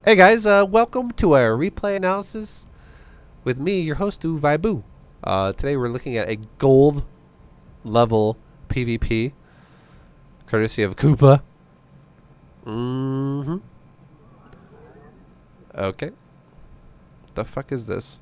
Hey guys, welcome to our replay analysis with me, your host, ViBE. Today we're looking at a gold level PvP, courtesy of Koopa. Okay. The fuck is this?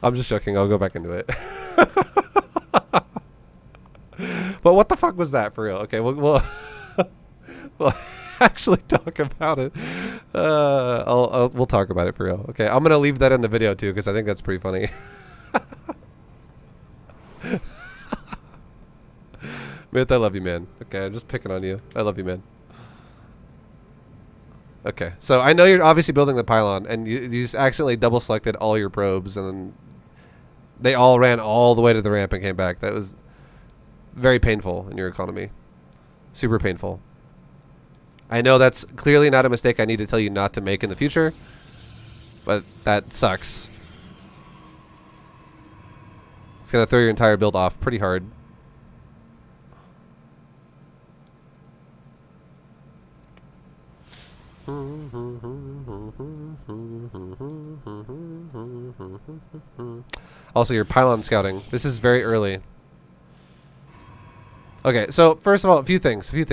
I'm just joking. I'll go back into it. But what the fuck was that for real? Okay, we'll actually talk about it. We'll talk about it for real. Okay, I'm gonna leave that in the video too because I think that's pretty funny. Myth, I love you, man. Okay, I'm just picking on you. I love you, man. Okay, so I know you're obviously building the pylon, and you just accidentally double selected all your probes, and then they all ran all the way to the ramp and came back. That was very painful in your economy. Super painful. I know that's clearly not a mistake I need to tell you not to make in the future, but that sucks. It's going to throw your entire build off pretty hard. Also, your pylon scouting. This is very early. Okay, so first of all, a few things, dude.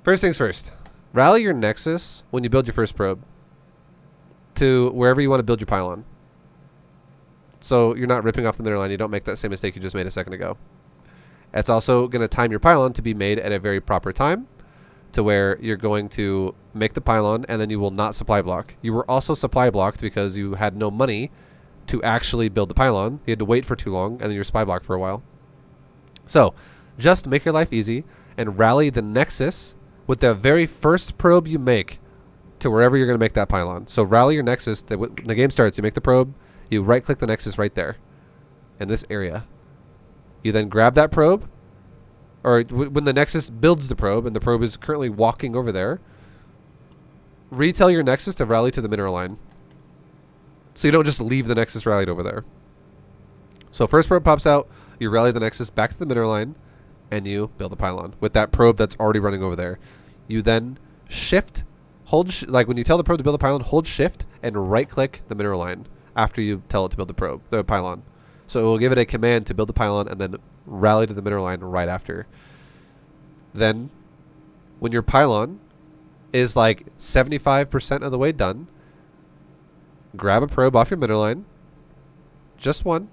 First things first. Rally your nexus when you build your first probe to wherever you want to build your pylon. So you're not ripping off the mineral line. You don't make that same mistake you just made a second ago. It's also going to time your pylon to be made at a very proper time to where you're going to make the pylon and then you will not supply block. You were also supply blocked because you had no money to actually build the pylon. You had to wait for too long and then you're supply blocked for a while. So just make your life easy and rally the nexus with the very first probe you make to wherever you're going to make that pylon. So rally your nexus. When the game starts, you make the probe, you right click the nexus right there in this area. You then grab that probe, or when the nexus builds the probe, and the probe is currently walking over there, retell your nexus to rally to the mineral line. So you don't just leave the nexus rallied over there. So first probe pops out, you rally the nexus back to the mineral line, and you build the pylon with that probe that's already running over there. You then shift, hold, like when you tell the probe to build the pylon, hold shift and right click the mineral line after you tell it to build the pylon. So it will give it a command to build the pylon and then rally to the mineral line right after. Then, when your pylon is like 75% of the way done, grab a probe off your mineral line. Just one.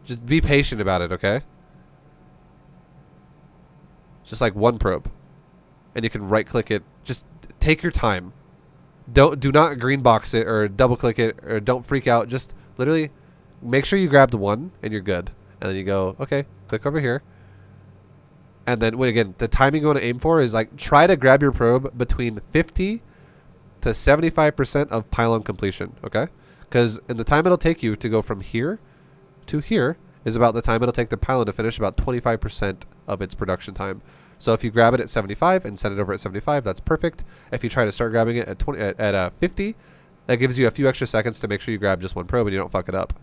Just be patient about it, okay? Just like one probe. And you can right click it. Just take your time. Do not green box it or double click it or don't freak out. Just literally make sure you grab the one and you're good. And then you go, okay, click over here. And then, again, the timing you want to aim for is like try to grab your probe between 50 to 75% of pylon completion, okay? Because in the time it'll take you to go from here to here is about the time it'll take the pylon to finish about 25% of its production time. So if you grab it at 75 and send it over at 75, that's perfect. If you try to start grabbing it at 50, that gives you a few extra seconds to make sure you grab just one probe and you don't fuck it up.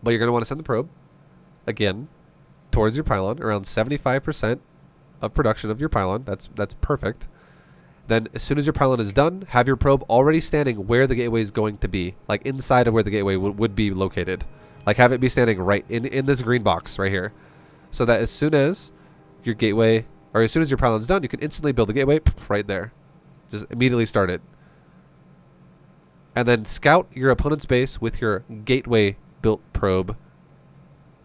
But you're going to want to send the probe, again, towards your pylon, around 75% of production of your pylon. That's perfect. Then as soon as your pylon is done, have your probe already standing where the gateway is going to be, like inside of where the gateway would be located. Like have it be standing right in this green box right here. So that as soon as your gateway, or as soon as your pylon's done, you can instantly build the gateway right there. Just immediately start it. And then scout your opponent's base with your gateway built probe.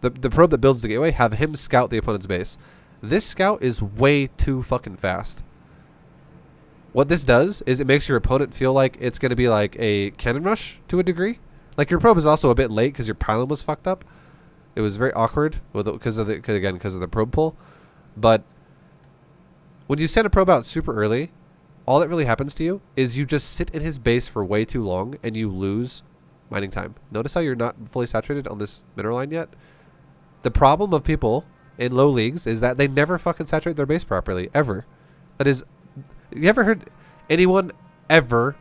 The probe that builds the gateway, have him scout the opponent's base. This scout is way too fucking fast. What this does is it makes your opponent feel like it's going to be like a cannon rush to a degree. Like your probe is also a bit late because your pylon was fucked up. It was very awkward because of the probe pull. But when you send a probe out super early, all that really happens to you is you just sit in his base for way too long and you lose mining time. Notice how you're not fully saturated on this mineral line yet? The problem of people in low leagues is that they never fucking saturate their base properly, ever. That is, you ever heard anyone ever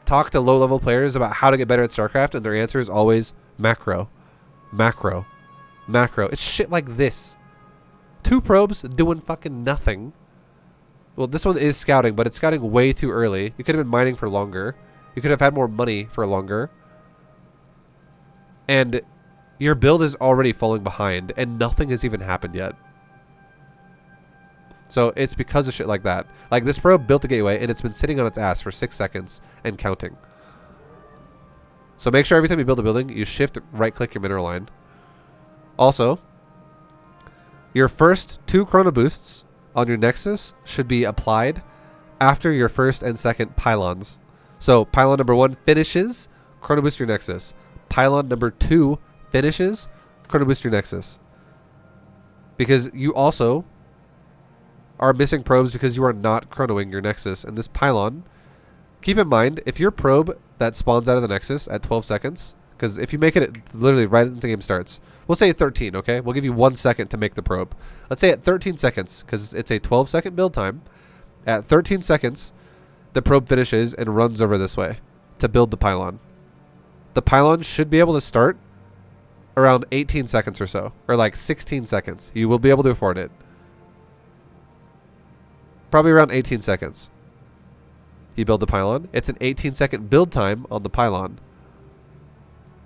talk to low-level players about how to get better at StarCraft, and their answer is always macro, macro, macro. It's shit like this. 2 probes doing fucking nothing. Well, this one is scouting, but it's scouting way too early. You could have been mining for longer. You could have had more money for longer. And your build is already falling behind, and nothing has even happened yet. So it's because of shit like that. Like, this probe built the gateway, and it's been sitting on its ass for 6 seconds and counting. So make sure every time you build a building, you shift right-click your mineral line. Also, your first 2 chrono boosts on your Nexus should be applied after your first and second pylons. So pylon number 1 finishes, chrono boost your Nexus. Pylon number 2 finishes, chrono boost your Nexus. Because you also are missing probes because you are not chronoing your Nexus. And this pylon, keep in mind, if your probe that spawns out of the Nexus at 12 seconds, because if you make it literally right as the game starts, we'll say 13, okay? We'll give you 1 second to make the probe. Let's say at 13 seconds, because it's a 12-second build time. At 13 seconds, the probe finishes and runs over this way to build the pylon. The pylon should be able to start around 18 seconds or so, or like 16 seconds. You will be able to afford it. Probably around 18 seconds. You build the pylon. It's an 18-second build time on the pylon.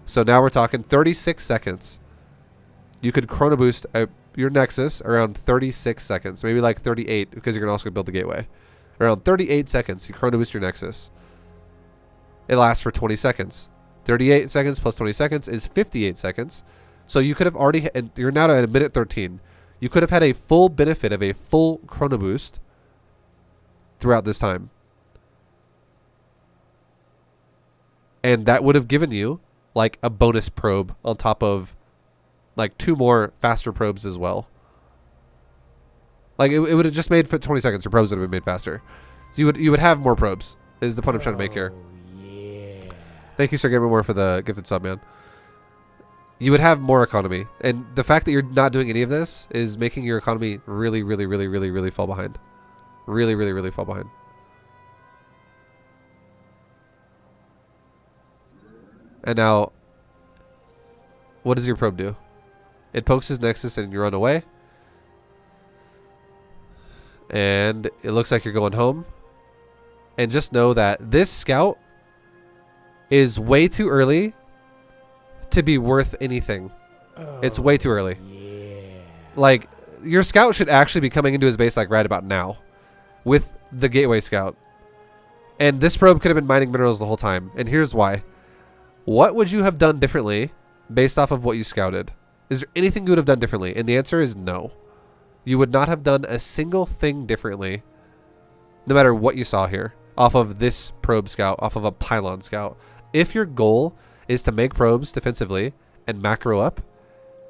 So now we're talking 36 seconds. You could chrono boost your Nexus around 36 seconds. Maybe like 38, because you're also going to build the gateway. Around 38 seconds, you chrono boost your Nexus. It lasts for 20 seconds. 38 seconds plus 20 seconds is 58 seconds. So you could have already, and you're now at a minute 13. You could have had a full benefit of a full chrono boost throughout this time. And that would have given you like a bonus probe on top of like 2 more faster probes as well. Like it would have just made for 20 seconds. Your probes would have been made faster. So you would have more probes is the point I'm trying to make here. Yeah. Thank you, Sir Gamer More, for the gifted sub, man. You would have more economy. And the fact that you're not doing any of this is making your economy really, really, really, really, really fall behind. Really, really, really fall behind. And now, what does your probe do? It pokes his Nexus and you run away. And it looks like you're going home. And just know that this scout is way too early to be worth anything. It's way too early. Yeah. Like, your scout should actually be coming into his base like right about now with the gateway scout. And this probe could have been mining minerals the whole time. And here's why. What would you have done differently based off of what you scouted? Is there anything you would have done differently? And the answer is no. You would not have done a single thing differently, no matter what you saw here, off of this probe scout, off of a pylon scout. If your goal is to make probes defensively and macro up,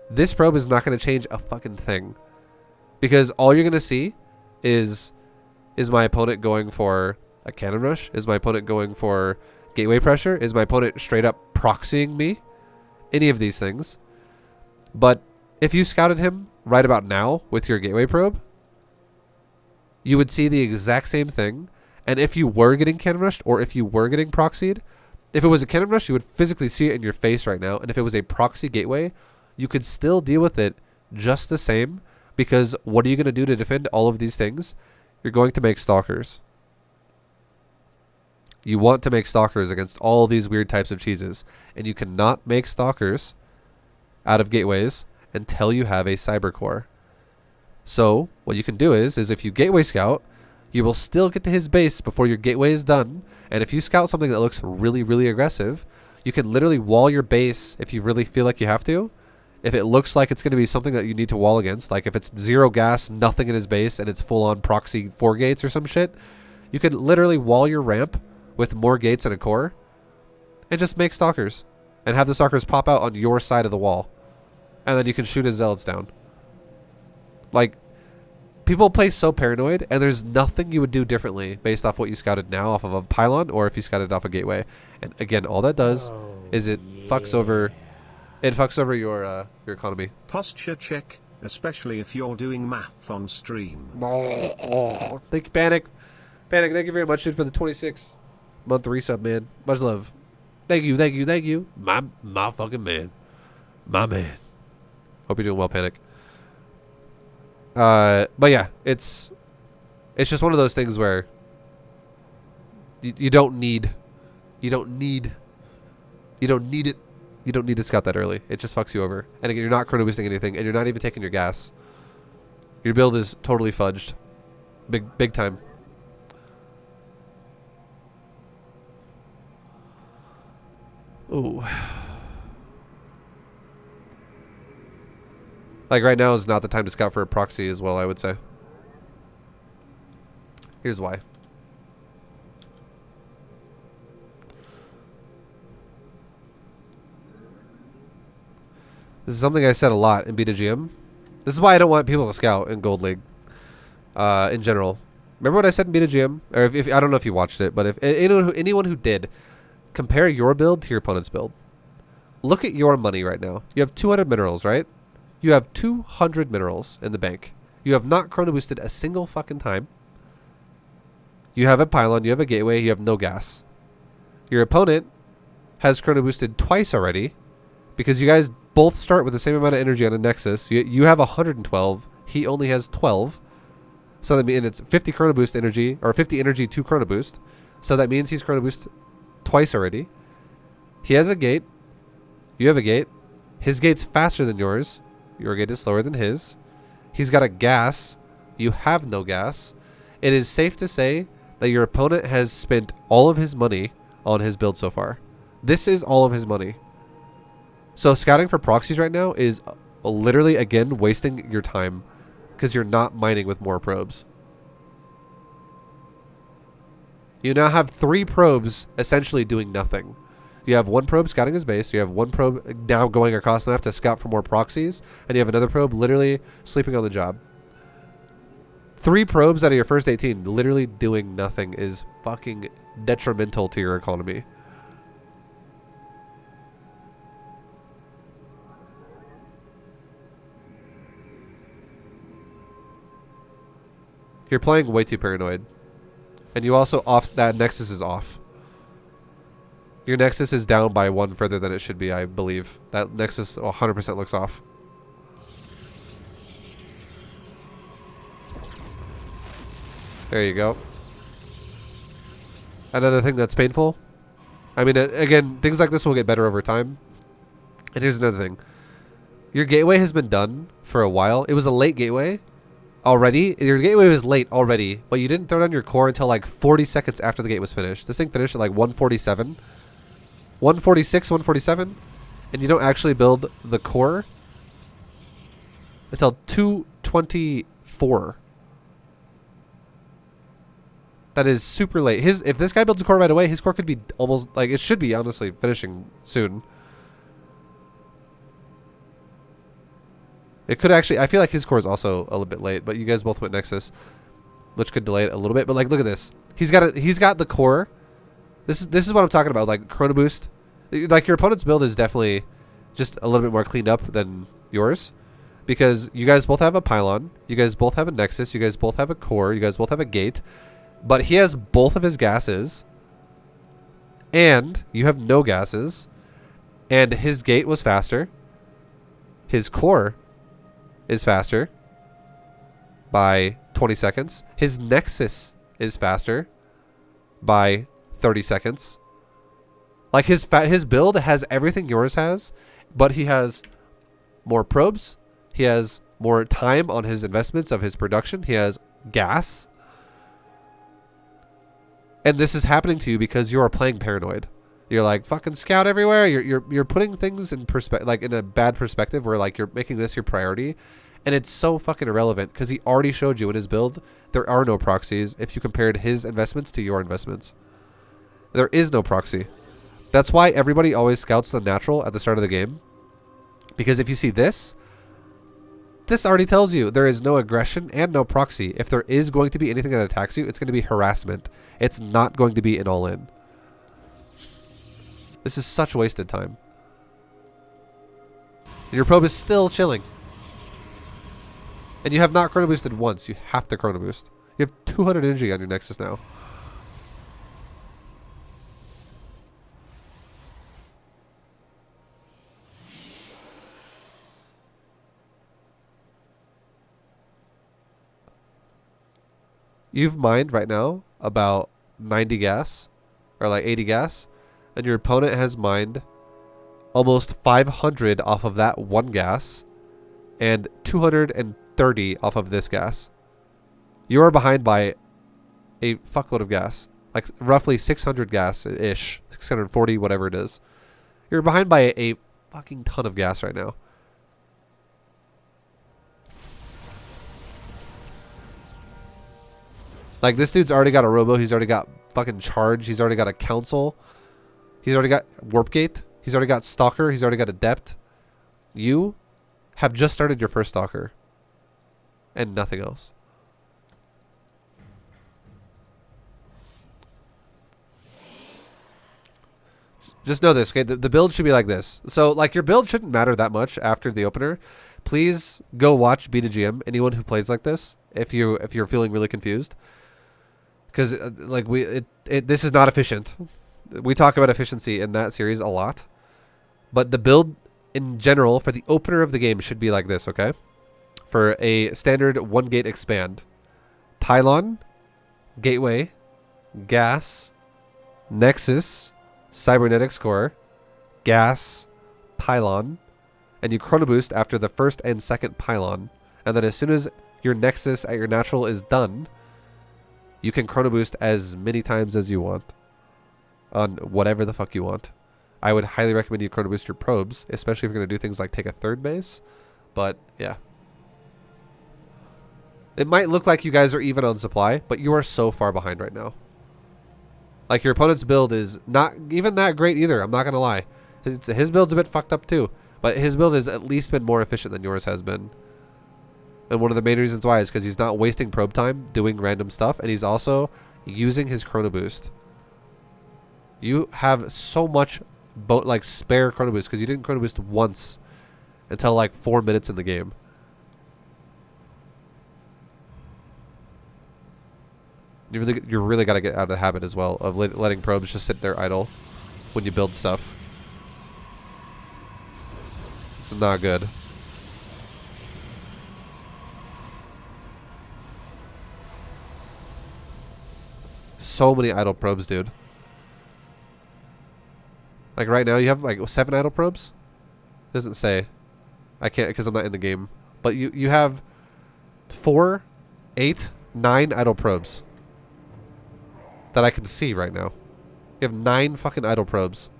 this probe is not going to change a fucking thing. Because all you're going to see is my opponent going for a cannon rush? Is my opponent going for gateway pressure? Is my opponent straight up proxying me? Any of these things. But if you scouted him right about now with your gateway probe, you would see the exact same thing. And if you were getting cannon rushed or if you were getting proxied, if it was a cannon rush, you would physically see it in your face right now. And if it was a proxy gateway, you could still deal with it just the same. Because what are you going to do to defend all of these things? You're going to make stalkers. You want to make stalkers against all these weird types of cheeses. And you cannot make stalkers out of gateways until you have a cyber core. So what you can do is if you gateway scout, you will still get to his base before your gateway is done. And if you scout something that looks really, really aggressive, you can literally wall your base if you really feel like you have to. If it looks like it's going to be something that you need to wall against, like if it's 0 gas, nothing in his base, and it's full on proxy 4 gates or some shit, you could literally wall your ramp with more gates and a core and just make stalkers and have the stalkers pop out on your side of the wall. And then you can shoot his zealots down. Like, people play so paranoid, and there's nothing you would do differently based off what you scouted now off of a pylon or if you scouted off a gateway. And again, all that does is it fucks over your economy. Posture check, especially if you're doing math on stream. Thank you, Panic. Panic, thank you very much, dude, for the 26-month resub, man. Much love. Thank you, thank you, thank you. My fucking man. My man. Hope you're doing well, Panic. But yeah, it's just one of those things where you don't need it. You don't need to scout that early. It just fucks you over. And again, you're not chrono boosting anything, and you're not even taking your gas. Your build is totally fudged. Big time. Ooh. Like right now is not the time to scout for a proxy as well, I would say. Here's why. This is something I said a lot in BDGM. This is why I don't want people to scout in Gold League. In general. Remember what I said in BDGM? Or if I don't know if you watched it, but if anyone who did, compare your build to your opponent's build. Look at your money right now. You have 200 minerals, right? You have 200 minerals in the bank. You have not chrono boosted a single fucking time. You have a pylon, you have a gateway, you have no gas. Your opponent has chrono boosted twice already because you guys both start with the same amount of energy on a nexus. You have 112. He only has 12. So that means it's 50 chrono boost energy, or 50 energy to chrono boost. So that means he's chrono boost twice already. He has a gate. You have a gate. His gate's faster than yours. Your gate is slower than his. He's got a gas. You have no gas. It is safe to say that your opponent has spent all of his money on his build so far. This is all of his money. So scouting for proxies right now is literally, again, wasting your time because you're not mining with more probes. You now have 3 probes essentially doing nothing. You have 1 probe scouting his base. You have 1 probe now going across the map to scout for more proxies. And you have another probe literally sleeping on the job. 3 probes out of your first 18 literally doing nothing is fucking detrimental to your economy. You're playing way too paranoid. And you also that nexus is off. Your nexus is down by 1 further than it should be, I believe. That nexus 100% looks off. There you go. Another thing that's painful. I mean, again, things like this will get better over time. And here's another thing. Your gateway has been done for a while. It was a late gateway already. Your gateway was late already, but you didn't throw down your core until like 40 seconds after the gate was finished. This thing finished at like 147. 146, 147, and you don't actually build the core until 224. That is super late. If this guy builds a core right away, his core could be almost, like, it should be, honestly, finishing soon. It could actually, I feel like his core is also a little bit late, but you guys both went Nexus, which could delay it a little bit. But, like, look at this. He's got the core. This is what I'm talking about, like chrono boost. Like your opponent's build is definitely just a little bit more cleaned up than yours, because you guys both have a pylon, you guys both have a nexus, you guys both have a core, you guys both have a gate, but he has both of his gases, and you have no gases, and his gate was faster, his core is faster by 20 seconds, his nexus is faster by 30 seconds. Like his build has everything yours has, but he has more probes. He has more time on his investments of his production. He has gas. And this is happening to you because you are playing paranoid. You're like fucking scout everywhere. You're putting things in perspective, like in a bad perspective, where like you're making this your priority, and it's so fucking irrelevant because he already showed you in his build there are no proxies if you compared his investments to your investments. There is no proxy. That's why everybody always scouts the natural at the start of the game. Because if you see this already tells you there is no aggression and no proxy. If there is going to be anything that attacks you, it's going to be harassment. It's not going to be an all-in. This is such wasted time. And your probe is still chilling. And you have not chrono boosted once. You have to chrono boost. You have 200 energy on your Nexus now. You've mined right now about 90 gas, or like 80 gas, and your opponent has mined almost 500 off of that one gas, and 230 off of this gas. You are behind by a fuckload of gas, like roughly 600 gas-ish, 640, whatever it is. You're behind by a fucking ton of gas right now. Like, this dude's already got a robo. He's already got fucking charge. He's already got a council. He's already got warp gate. He's already got stalker. He's already got adept. You have just started your first stalker. And nothing else. Just know this, okay? The build should be like this. So, like, your build shouldn't matter that much after the opener. Please go watch B2GM. Anyone who plays like this, if you're feeling really confused. Because like this is not efficient. We talk about efficiency in that series a lot, but the build in general for the opener of the game should be like this, okay? For a standard one gate expand, pylon, gateway, gas, nexus, cybernetics core, gas, pylon, and you chrono boost after the first and second pylon, and then as soon as your nexus at your natural is done, you can chrono boost as many times as you want on whatever the fuck you want. I would highly recommend you chrono boost your probes, especially if you're going to do things like take a third base. But yeah. It might look like you guys are even on supply, but you are so far behind right now. Like, your opponent's build is not even that great either. I'm not going to lie. His build's a bit fucked up too. But his build has at least been more efficient than yours has been. And one of the main reasons why is because he's not wasting probe time doing random stuff, and he's also using his chrono boost. You have so much spare chrono boost because you didn't chrono boost once until like 4 minutes in the game. You really got to get out of the habit as well of letting probes just sit there idle when you build stuff. It's not good. So many idle probes, dude. Like right now you have like 7 idle probes? Doesn't say. I can't because I'm not in the game. But you have 4, 8, 9 idle probes that I can see right now. You have 9 fucking idle probes.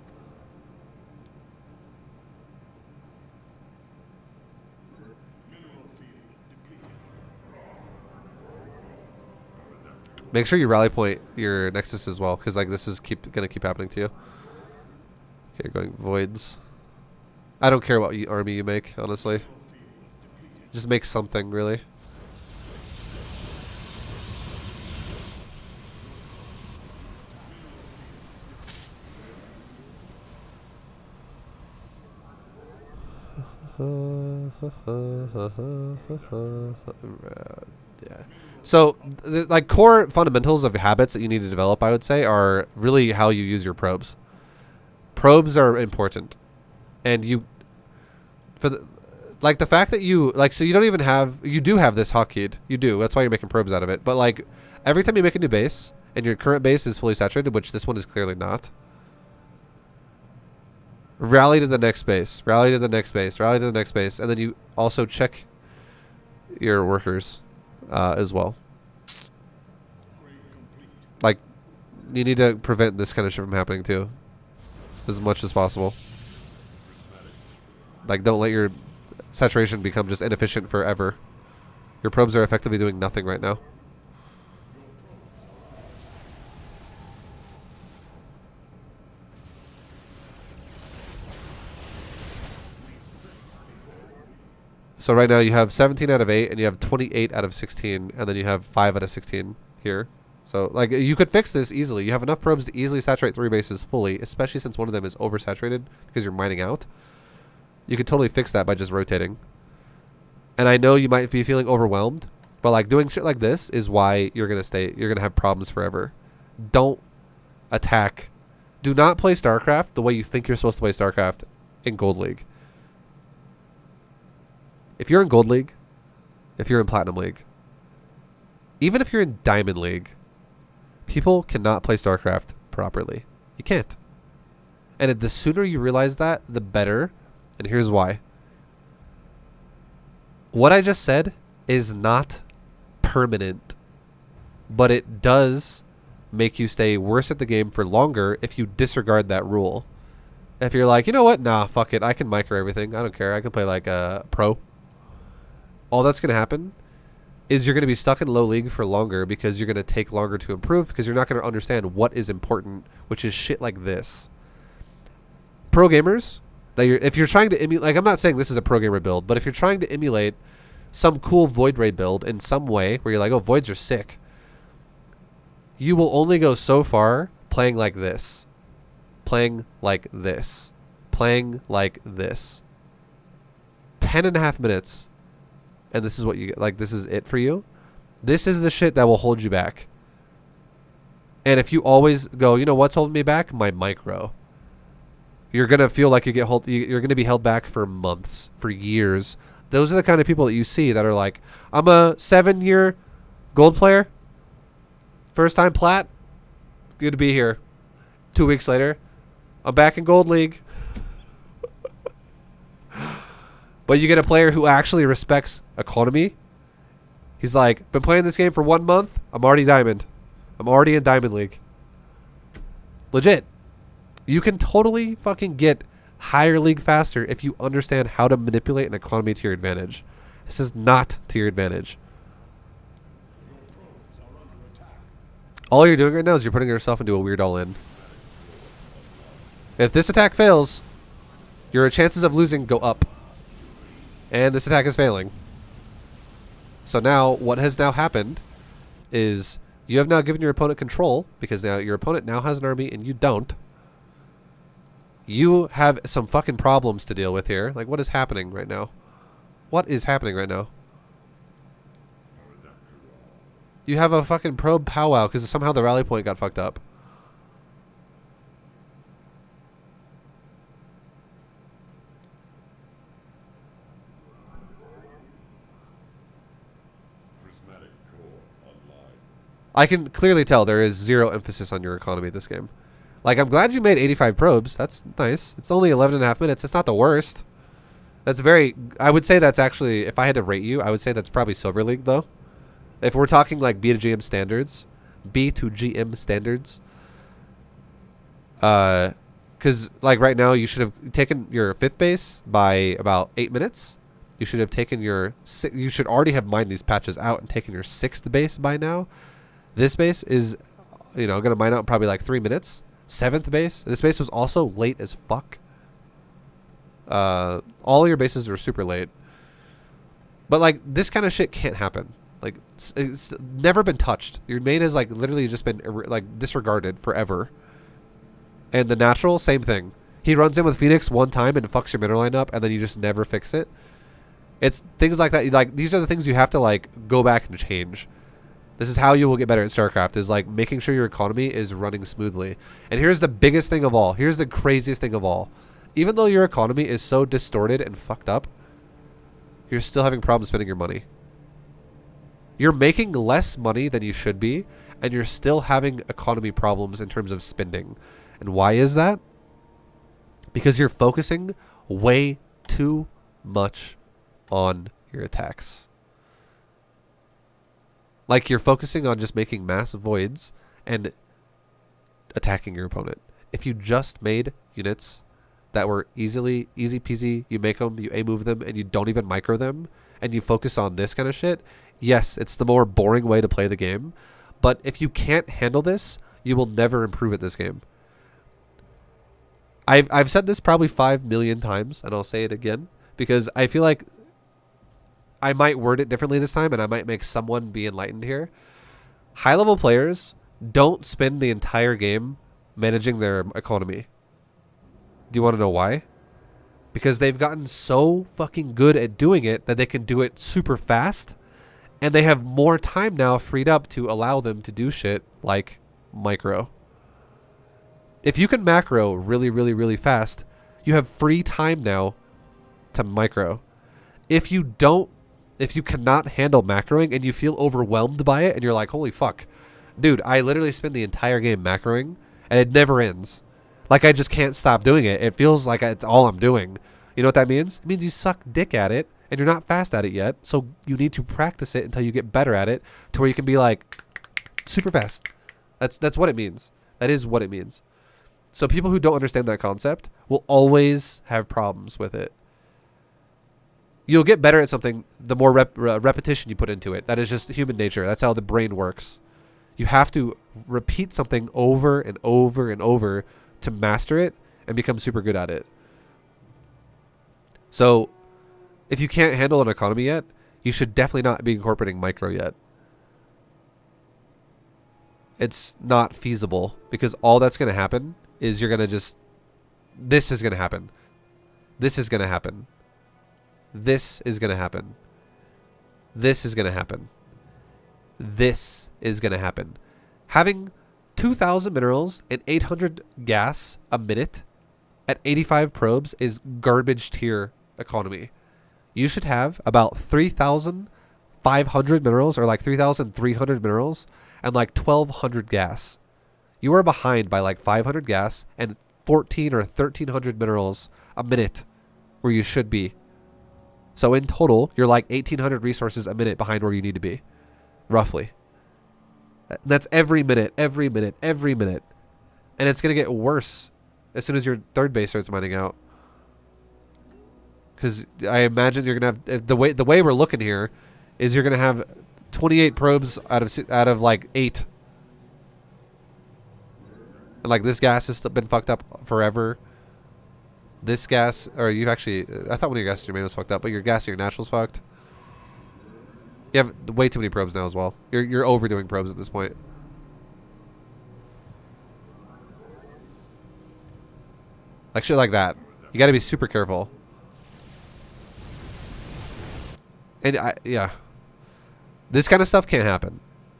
Make sure you rally point your Nexus as well, because like this is gonna keep happening to you. Okay, going voids. I don't care what army you make, honestly. Just make something, really. Yeah. So, like, core fundamentals of habits that you need to develop, I would say, are really how you use your probes. Probes are important. And the fact that so you don't even have, you do have this hotkeyd. You do. That's why you're making probes out of it. But, like, every time you make a new base, and your current base is fully saturated, which this one is clearly not, rally to the next base, rally to the next base, rally to the next base, and then you also check your workers as well. Like, you need to prevent this kind of shit from happening too, as much as possible. Like, don't let your saturation become just inefficient forever. Your probes are effectively doing nothing right now. So right now you have 17 out of 8, and you have 28 out of 16, and then you have 5 out of 16 here. So, like, you could fix this easily. You have enough probes to easily saturate 3 bases fully, especially since one of them is oversaturated because you're mining out. You could totally fix that by just rotating. And I know you might be feeling overwhelmed, but, like, doing shit like this is why you're going to have problems forever. Don't attack. Do not play StarCraft the way you think you're supposed to play StarCraft in Gold League. If you're in Gold League, if you're in Platinum League, even if you're in Diamond League, people cannot play StarCraft properly. You can't. And the sooner you realize that, the better. And here's why. What I just said is not permanent, but it does make you stay worse at the game for longer if you disregard that rule. If you're like, you know what? Nah, fuck it. I can micro everything. I don't care. I can play like a pro. All that's going to happen is you're going to be stuck in low league for longer because you're going to take longer to improve because you're not going to understand what is important, which is shit like this. Pro gamers, if you're trying to emulate, like, I'm not saying this is a pro gamer build, but if you're trying to emulate some cool Void Ray build in some way where you're like, oh, Voids are sick, you will only go so far playing like this. Playing like this. Playing like this. 10.5 minutes. And this is what you get. Like, this is it for you. This is the shit that will hold you back. And if you always go, you know what's holding me back? My micro. You're going to feel like you're going to be held back for months, for years. Those are the kind of people that you see that are like, I'm a 7-year gold player. First time plat. Good to be here. 2 weeks later, I'm back in Gold League. But you get a player who actually respects economy. He's like, been playing this game for 1 month. I'm already diamond. I'm already in Diamond League. Legit. You can totally fucking get higher league faster if you understand how to manipulate an economy to your advantage. This is not to your advantage. All you're doing right now is you're putting yourself into a weird all-in. If this attack fails, your chances of losing go up. And this attack is failing. So now, what has now happened is you have now given your opponent control because now your opponent now has an army and you don't. You have some fucking problems to deal with here. Like, what is happening right now? What is happening right now? You have a fucking probe powwow because somehow the rally point got fucked up. I can clearly tell there is zero emphasis on your economy this game. Like, I'm glad you made 85 probes. That's nice. It's only 11.5 minutes. It's not the worst. That's very... I would say that's actually... If I had to rate you, I would say that's probably Silver League, though. If we're talking, like, B to GM standards. B to GM standards. Because, like, right now, you should have taken your 5th base by about 8 minutes. You should have taken your... You should already have mined these patches out and taken your 6th base by now. This base is, you know, going to mine out in probably like 3 minutes. 7th base. This base was also late as fuck. All your bases are super late. But, like, this kind of shit can't happen. Like, it's never been touched. Your main has, like, literally just been, like, disregarded forever. And the natural, same thing. He runs in with Phoenix one time and fucks your mineral line up, and then you just never fix it. It's things like that. Like, these are the things you have to, like, go back and change. This is how you will get better at StarCraft, is like making sure your economy is running smoothly. And here's the biggest thing of all. Here's the craziest thing of all. Even though your economy is so distorted and fucked up, you're still having problems spending your money. You're making less money than you should be, and you're still having economy problems in terms of spending. And why is that? Because you're focusing way too much on your attacks. Like, you're focusing on just making mass voids and attacking your opponent. If you just made units that were easy peasy, you make them, you A-move them, and you don't even micro them, and you focus on this kind of shit, yes, it's the more boring way to play the game. But if you can't handle this, you will never improve at this game. I've said this probably 5 million times, and I'll say it again, because I feel like I might word it differently this time, and I might make someone be enlightened here. High level players don't spend the entire game managing their economy. Do you want to know why? Because they've gotten so fucking good at doing it that they can do it super fast, and they have more time now freed up to allow them to do shit like micro. If you can macro really, really, really fast, you have free time now to micro. If you cannot handle macroing and you feel overwhelmed by it and you're like, holy fuck, dude, I literally spend the entire game macroing and it never ends. Like, I just can't stop doing it. It feels like it's all I'm doing. You know what that means? It means you suck dick at it and you're not fast at it yet. So you need to practice it until you get better at it to where you can be like super fast. That's what it means. That is what it means. So people who don't understand that concept will always have problems with it. You'll get better at something the more repetition you put into it. That is just human nature. That's how the brain works. You have to repeat something over and over and over to master it and become super good at it. So if you can't handle an economy yet, you should definitely not be incorporating micro yet. It's not feasible because all that's going to happen is you're going to just... This is going to happen. This is going to happen. This is going to happen. This is going to happen. This is going to happen. Having 2,000 minerals and 800 gas a minute at 85 probes is garbage tier economy. You should have about 3,500 minerals or like 3,300 minerals and like 1,200 gas. You are behind by like 500 gas and 14 or 1,300 minerals a minute where you should be. So in total, you're like 1,800 resources a minute behind where you need to be, roughly. That's every minute, every minute, every minute. And it's going to get worse as soon as your third base starts mining out. Because I imagine you're going to have... The way we're looking here is you're going to have 28 probes out of like 8. And like this gas has been fucked up forever. This gas... Or you've actually... I thought one of your gases in your main was fucked up, but your gas in your natural's fucked. You have way too many probes now as well. You're overdoing probes at this point. Like shit like that. You got to be super careful. And yeah, this kind of stuff can't happen.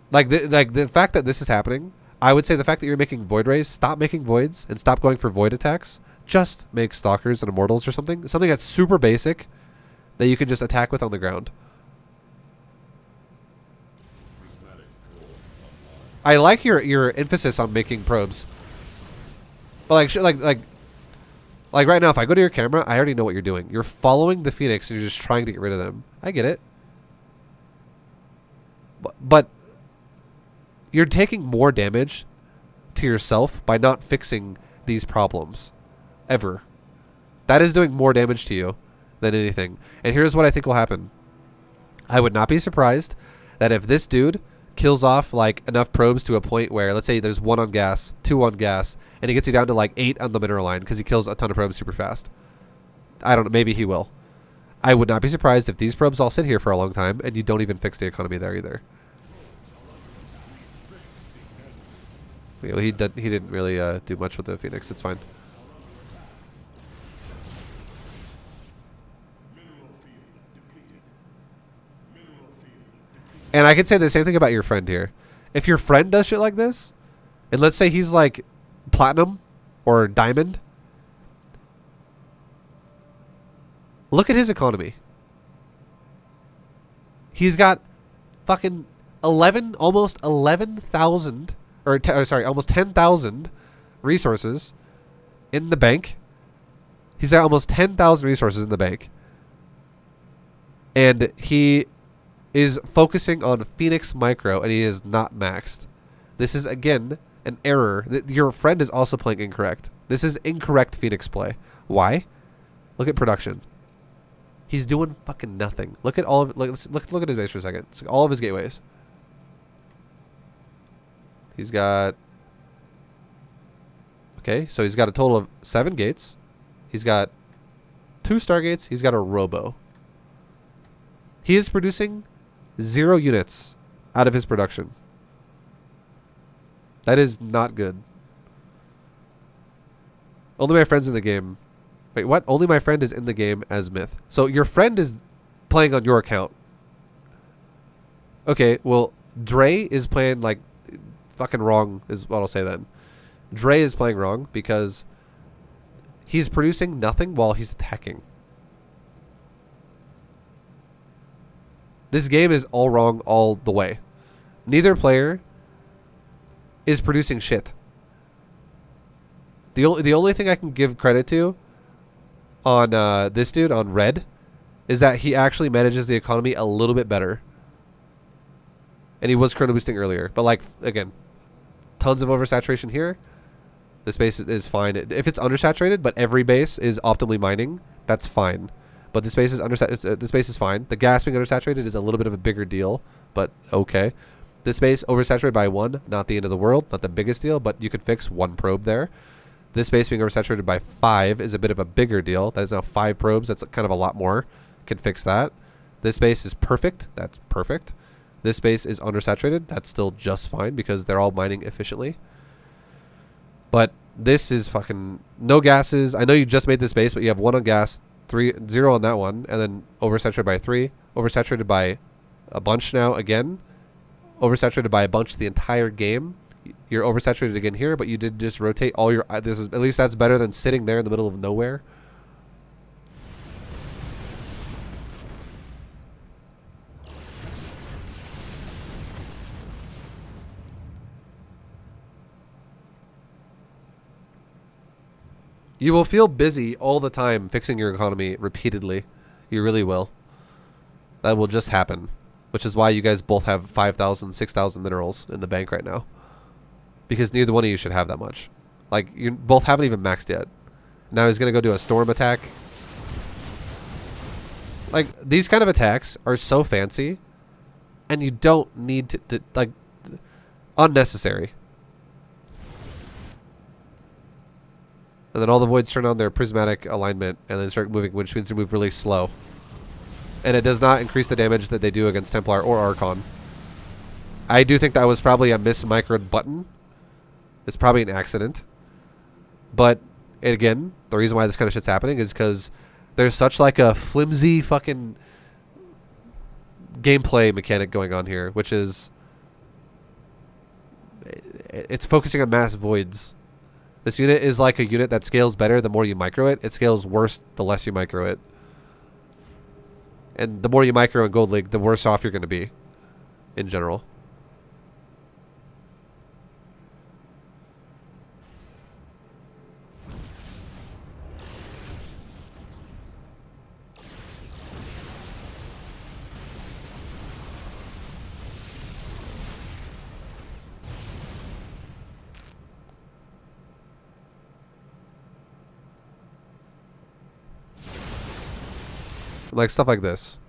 Like the fact that this is happening, I would say the fact that you're making void rays, stop making voids and stop going for void attacks. Just make stalkers and immortals or something. Something that's super basic that you can just attack with on the ground. I like your emphasis on making probes. But like right now, if I go to your camera, I already know what you're doing. You're following the Phoenix and you're just trying to get rid of them. I get it. But you're taking more damage to yourself by not fixing these problems. Ever. That is doing more damage to you than anything. And here's what I think will happen. I would not be surprised that if this dude kills off like enough probes to a point where, let's say there's 1 on gas, 2 on gas, and he gets you down to like 8 on the mineral line because he kills a ton of probes super fast. I don't know, maybe he will. I would not be surprised if these probes all sit here for a long time and you don't even fix the economy there either. Well, he didn't really do much with the Phoenix. It's fine. And I could say the same thing about your friend here. If your friend does shit like this, and let's say he's like platinum or diamond, look at his economy. He's got fucking 11, almost 11,000, almost 10,000 resources in the bank. He's got almost 10,000 resources in the bank. And he is focusing on Phoenix Micro, and he is not maxed. This is, again, an error. Your friend is also playing incorrect. This is incorrect Phoenix play. Why? Look at production. He's doing fucking nothing. Look at all of... Look at his base for a second. It's all of his gateways. He's got... Okay, so he's got a total of 7 gates. He's got 2 stargates. He's got a robo. He is producing 0 units out of his production. That is not good. Only my friend's in the game. Wait, what? Only my friend is in the game as Myth. So your friend is playing on your account. Okay, well, Dre is playing like fucking wrong is what I'll say then. Dre is playing wrong because he's producing nothing while he's attacking. This game is all wrong all the way. Neither player is producing shit. The only thing I can give credit to on this dude, on Red, is that he actually manages the economy a little bit better. And he was chrono boosting earlier. But like, again, tons of oversaturation here. This base is fine. If it's undersaturated, but every base is optimally mining, that's fine. But this base is this base is fine. The gas being undersaturated is a little bit of a bigger deal, but okay. This base oversaturated by 1, not the end of the world, not the biggest deal, but you could fix 1 probe there. This base being oversaturated by 5 is a bit of a bigger deal. That is now 5 probes. That's kind of a lot more. Can fix that. This base is perfect. That's perfect. This base is undersaturated. That's still just fine because they're all mining efficiently. But this is fucking no gases. I know you just made this base, but you have 1 on gas, 0 on that one, and then oversaturated by 3, oversaturated by a bunch now again, oversaturated by a bunch the entire game. You're oversaturated again here, but you did just rotate all your. This is at least that's better than sitting there in the middle of nowhere. You will feel busy all the time fixing your economy repeatedly. You really will. That will just happen. Which is why you guys both have 5,000, 6,000 minerals in the bank right now. Because neither one of you should have that much. Like, you both haven't even maxed yet. Now he's going to go do a storm attack. Like, these kind of attacks are so fancy. And you don't need to like, unnecessary. And then all the voids turn on their prismatic alignment and then start moving, which means they move really slow. And it does not increase the damage that they do against Templar or Archon. I do think that was probably a mismicroed button. It's probably an accident. But, again, the reason why this kind of shit's happening is because there's such like a flimsy fucking gameplay mechanic going on here, which is it's focusing on mass voids. This unit is like a unit that scales better the more you micro it. It scales worse the less you micro it. And the more you micro in Gold League, the worse off you're going to be in general. Like stuff like this.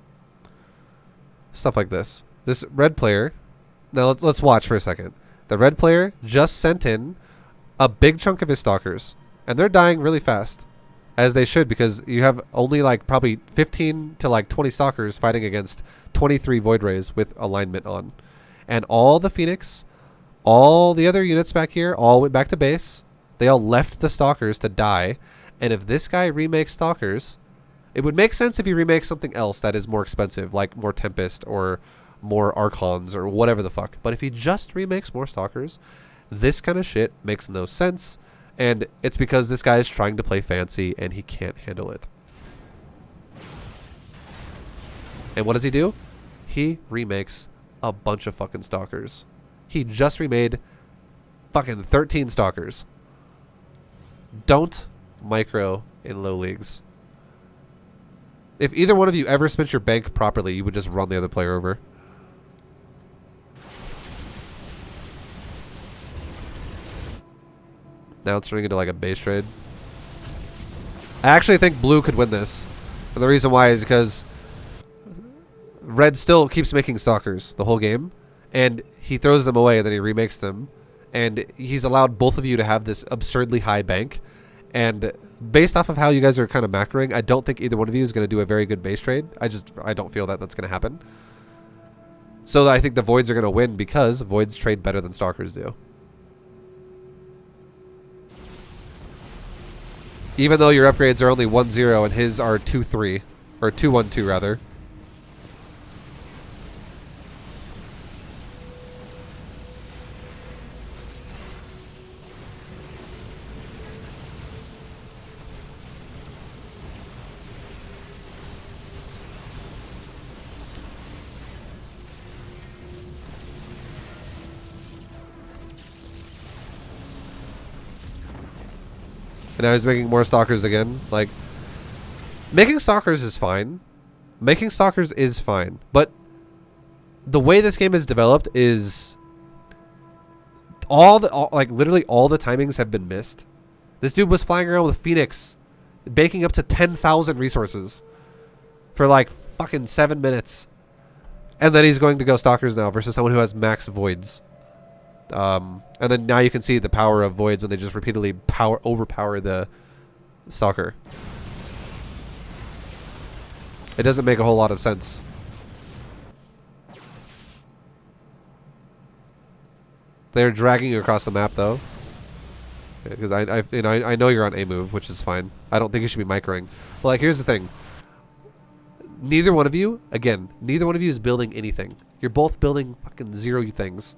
Stuff like this. This red player. Now let's watch for a second. The red player just sent in a big chunk of his stalkers, and they're dying really fast, as they should, because you have only like probably 15 to like 20 stalkers fighting against 23 void rays with alignment on, and all the Phoenix, all the other units back here, all went back to base. They all left the stalkers to die, and if this guy remakes stalkers. It would make sense if he remakes something else that is more expensive, like more Tempest or more Archons or whatever the fuck. But if he just remakes more Stalkers, this kind of shit makes no sense. And it's because this guy is trying to play fancy and he can't handle it. And what does he do? He remakes a bunch of fucking Stalkers. He just remade fucking 13 Stalkers. Don't micro in low leagues. If either one of you ever spent your bank properly, you would just run the other player over. Now it's turning into like a base trade. I actually think blue could win this. And the reason why is because red still keeps making stalkers the whole game. And he throws them away and then he remakes them. And he's allowed both of you to have this absurdly high bank. And based off of how you guys are kind of macroing, I don't think either one of you is going to do a very good base trade. I don't feel that that's going to happen. So I think the voids are going to win because voids trade better than stalkers do. Even though your upgrades are only 1-0 and his are 2-3. Or 2-1-2 rather. And now he's making more stalkers again. Like, making stalkers is fine. Making stalkers is fine. But the way this game is developed is like literally all the timings have been missed. This dude was flying around with Phoenix, baking up to 10,000 resources for like fucking 7 minutes. And then he's going to go stalkers now versus someone who has max voids. And then now you can see the power of voids when they just repeatedly overpower the stalker. It doesn't make a whole lot of sense. They're dragging you across the map though, because I know you're on a move, which is fine. I don't think you should be microing. But like, here's the thing. Neither one of you, again, neither one of you is building anything. You're both building fucking zero things.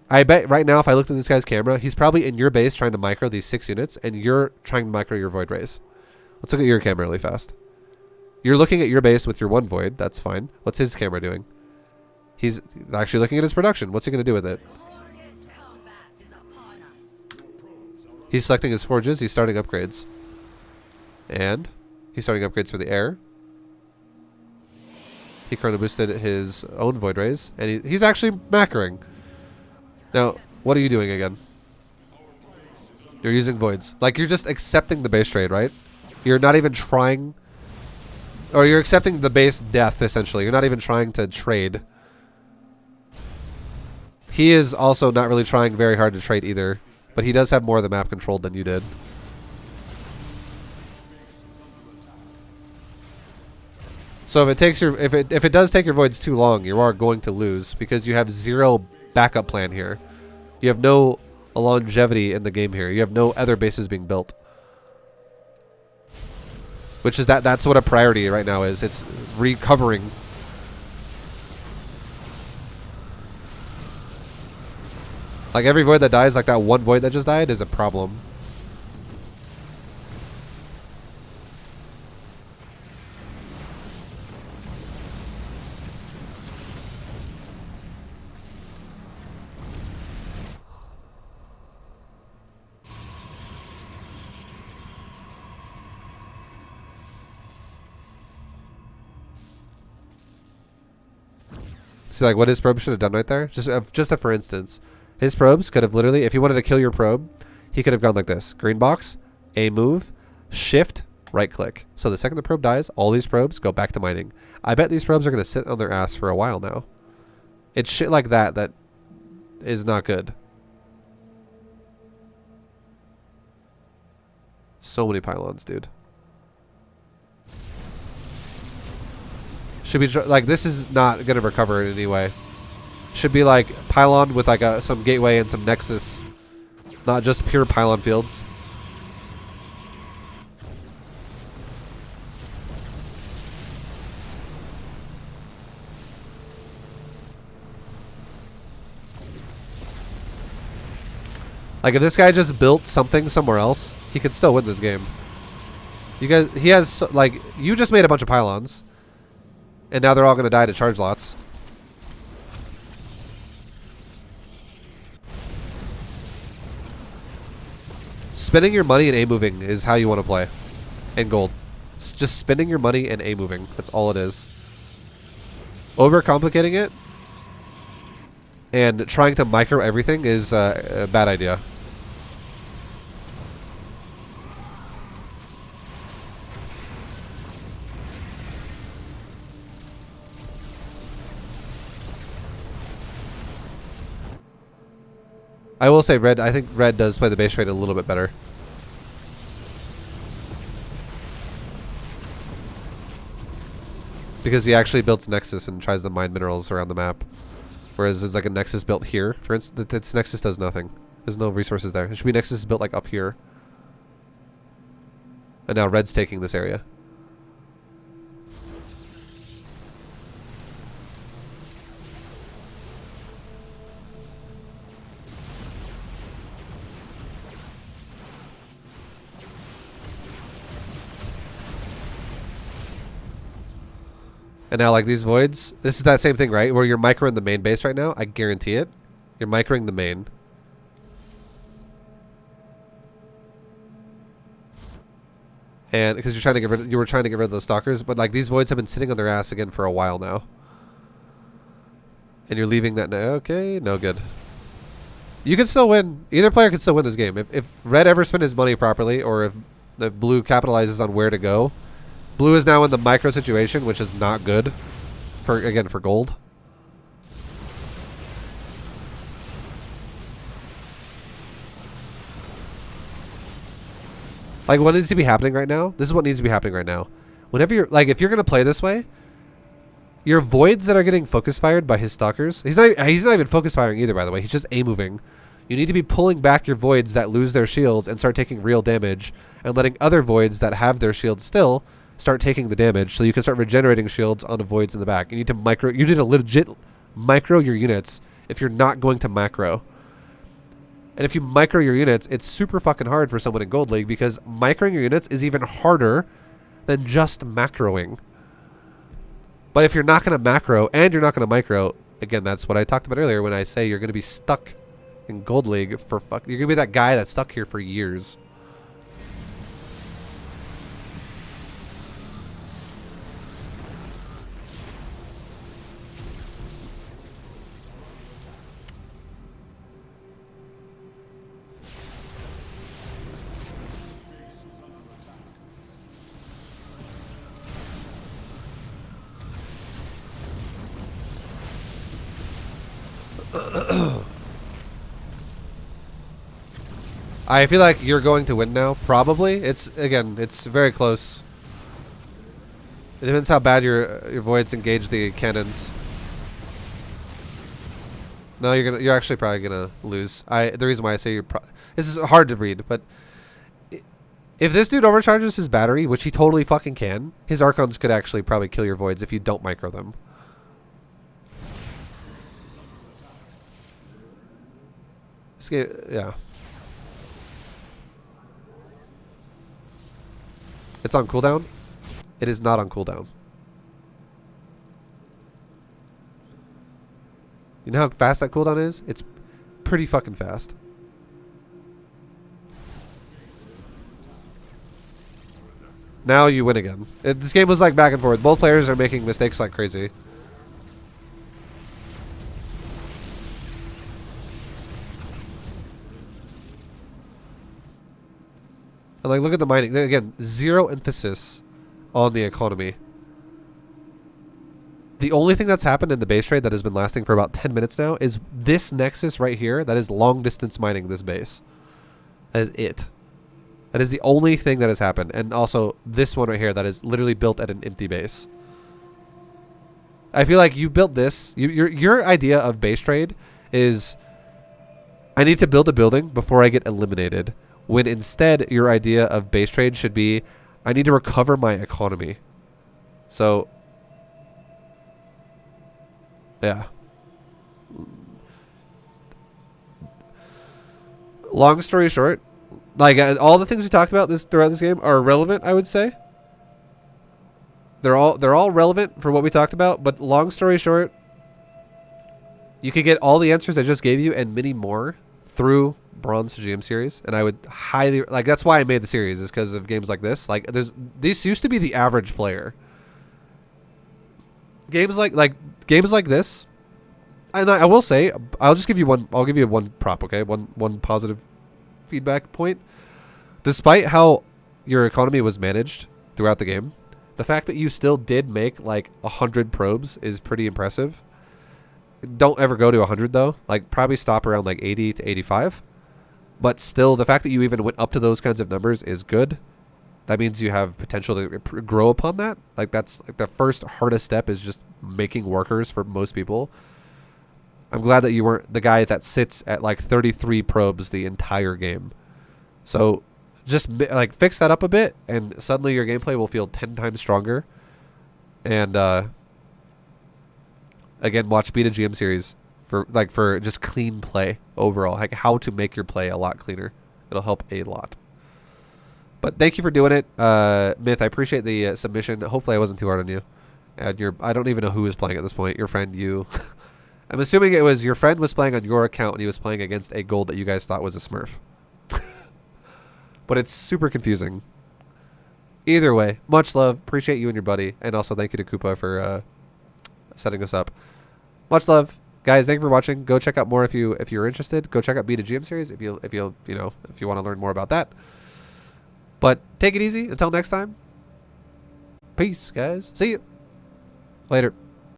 I bet right now if I looked at this guy's camera, he's probably in your base trying to micro these 6 units, and you're trying to micro your void rays. Let's look at your camera really fast. You're looking at your base with your 1 void. That's fine. What's his camera doing? He's actually looking at his production. What's he going to do with it? He's selecting his forges. He's starting upgrades. And he's starting upgrades for the air. He chrono boosted his own void rays, and he's actually macroing. Now, what are you doing again? You're using voids. Like, you're just accepting the base trade, right? You're not even trying... Or you're accepting the base death, essentially. You're not even trying to trade. He is also not really trying very hard to trade either. But he does have more of the map controlled than you did. So if it takes your... If it does take your voids too long, you are going to lose. Because you have zero backup plan here. You have no longevity in the game here. You have no other bases being built. Which is that's what a priority right now is. It's recovering. Like every void that dies, like that 1 void that just died, is a problem. See, like, what his probe should have done right there? Just a for instance. His probes could have literally, if he wanted to kill your probe, he could have gone like this. Green box, A move, shift, right click. So the second the probe dies, all these probes go back to mining. I bet these probes are going to sit on their ass for a while now. It's shit like that that is not good. So many pylons, dude. Should be like, this is not gonna recover in any way. Should be like pylon with like some gateway and some nexus, not just pure pylon fields. Like if this guy just built something somewhere else, he could still win this game. You guys, he has like, you just made a bunch of pylons. And now they're all going to die to charge lots. Spending your money and A-moving is how you want to play. In gold. It's just spending your money and A-moving. That's all it is. Overcomplicating it and trying to micro everything is a bad idea. I will say red, I think red does play the base trade a little bit better. Because he actually builds Nexus and tries to mine minerals around the map. Whereas there's like a Nexus built here. For instance, this Nexus does nothing. There's no resources there. There should be Nexus built like up here. And now red's taking this area. And now, like, these voids, this is that same thing, right? Where you're microing the main base right now. I guarantee it. You're microing the main. And because you're trying to get rid, you were trying to get rid of those stalkers, but like these voids have been sitting on their ass again for a while now. And you're leaving that now. Okay, no good. You can still win. Either player can still win this game. If red ever spent his money properly, or if the blue capitalizes on where to go. Blue is now in the micro situation, which is not good for, again, for gold. Like, what needs to be happening right now? This is what needs to be happening right now. Whenever you're, like, if you're going to play this way, your voids that are getting focus fired by his stalkers, he's not even focus firing either, by the way. He's just A-moving. You need to be pulling back your voids that lose their shields and start taking real damage, and letting other voids that have their shields still start taking the damage, so you can start regenerating shields on the voids in the back. You need to legit micro your units if you're not going to macro. And if you micro your units, it's super fucking hard for someone in Gold League, because microing your units is even harder than just macroing. But if you're not going to macro and you're not going to micro, again, that's what I talked about earlier when I say you're going to be stuck in Gold League for you're going to be that guy that's stuck here for years. I feel like you're going to win now. Probably. It's very close. It depends how bad your voids engage the cannons. No, you're actually probably gonna lose. The reason why I say this is hard to read, but if this dude overcharges his battery, which he totally fucking can, his Archons could actually probably kill your voids if you don't micro them. Yeah. It's on cooldown? It is not on cooldown. You know how fast that cooldown is? It's pretty fucking fast. Now you win again. This game was like back and forth. Both players are making mistakes like crazy. And like, look at the mining. Again, zero emphasis on the economy. The only thing that's happened in the base trade that has been lasting for about 10 minutes now is this nexus right here that is long distance mining this base. That is it. That is the only thing that has happened. And also this one right here that is literally built at an empty base. I feel like you built this. Your idea of base trade is, I need to build a building before I get eliminated. When instead your idea of base trade should be, I need to recover my economy. So, yeah. Long story short, like all the things we talked about throughout this game are relevant, I would say. They're all relevant for what we talked about, but long story short, you could get all the answers I just gave you and many more through Bronze GM series, and I would highly, like, that's why I made the series, is because of games like this. Like, this used to be the average player. Games like this, and I will say, I'll give you one prop, okay? One positive feedback point. Despite how your economy was managed throughout the game, the fact that you still did make like 100 probes is pretty impressive. Don't ever go to 100 though. Like, probably stop around like 80 to 85. But still, the fact that you even went up to those kinds of numbers is good. That means you have potential to grow upon that. Like, that's like the first hardest step, is just making workers for most people. I'm glad that you weren't the guy that sits at like 33 probes the entire game. So just like fix that up a bit, and suddenly your gameplay will feel 10 times stronger. And again, watch Beta GM series for just clean play overall, like how to make your play a lot cleaner. It'll help a lot. But thank you for doing it, Myth. I appreciate the submission. Hopefully, I wasn't too hard on you. And I don't even know who was playing at this point. Your friend, you. I'm assuming it was your friend was playing on your account and he was playing against a gold that you guys thought was a Smurf. But it's super confusing. Either way, much love. Appreciate you and your buddy, and also thank you to Koopa for setting us up. Much love, guys. Thank you for watching. Go check out more if you're interested. Go check out Beta GM series if you want to learn more about that. But take it easy. Until next time. Peace, guys. See you later.